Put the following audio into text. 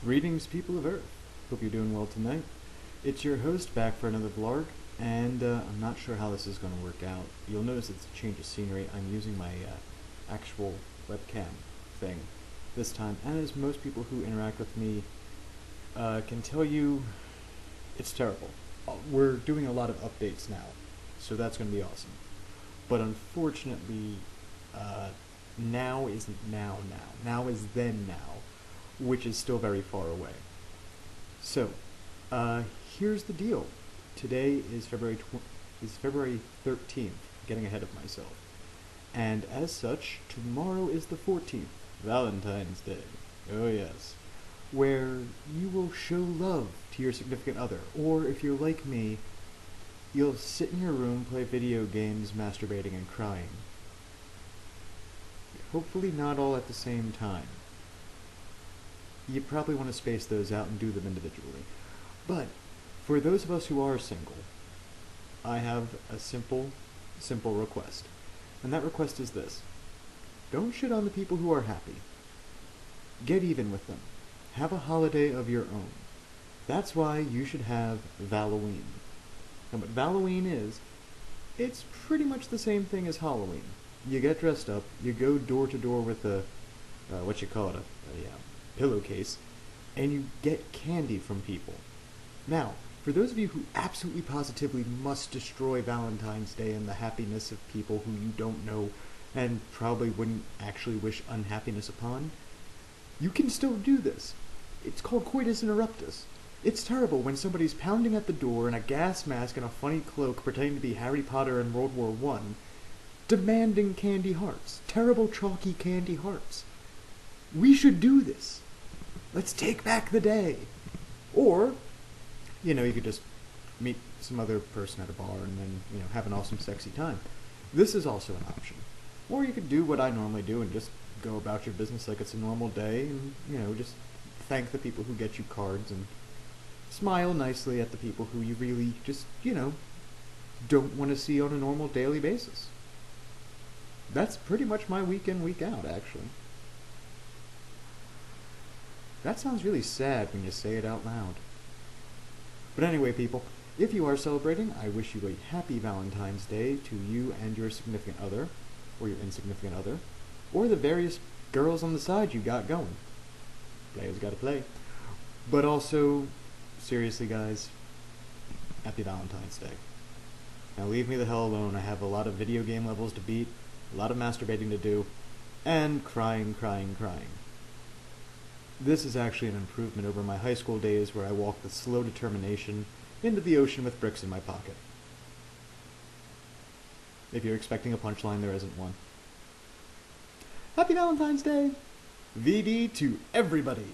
Greetings, people of Earth. Hope you're doing well tonight. It's your host back for another vlog, and I'm not sure how this is going to work out. You'll notice it's a change of scenery. I'm using my actual webcam thing this time, and as most people who interact with me can tell you, it's terrible. We're doing a lot of updates now, so that's going to be awesome. But unfortunately, now isn't now. Now is then now, which is still very far away. So, here's the deal. Today is February 13th, getting ahead of myself. And as such, tomorrow is the 14th, Valentine's Day. Oh yes. Where you will show love to your significant other, or if you're like me, you'll sit in your room, play video games, masturbating, and crying. Hopefully not all at the same time. You probably want to space those out and do them individually. But, for those of us who are single, I have a simple request. And that request is this. Don't shit on the people who are happy. Get even with them. Have a holiday of your own. That's why you should have Halloween. And what Halloween is, it's pretty much the same thing as Halloween. You get dressed up, you go door to door with a pillowcase, and you get candy from people. Now, for those of you who absolutely positively must destroy Valentine's Day and the happiness of people who you don't know and probably wouldn't actually wish unhappiness upon, you can still do this. It's called coitus interruptus. It's terrible when somebody's pounding at the door in a gas mask and a funny cloak pretending to be Harry Potter in World War I, demanding candy hearts. Terrible chalky candy hearts. We should do this. Let's take back the day. Or, you could just meet some other person at a bar and then, have an awesome sexy time. This is also an option. Or you could do what I normally do and just go about your business like it's a normal day and, just thank the people who get you cards and smile nicely at the people who you really just, don't want to see on a normal daily basis. That's pretty much my week in, week out, actually. That sounds really sad when you say it out loud. But anyway, people, if you are celebrating, I wish you a happy Valentine's Day to you and your significant other, or your insignificant other, or the various girls on the side you got going. Players gotta play. But also, seriously guys, happy Valentine's Day. Now leave me the hell alone. I have a lot of video game levels to beat, a lot of masturbating to do, and crying. This is actually an improvement over my high school days where I walked with slow determination into the ocean with bricks in my pocket. If you're expecting a punchline, there isn't one. Happy Valentine's Day! VD to everybody!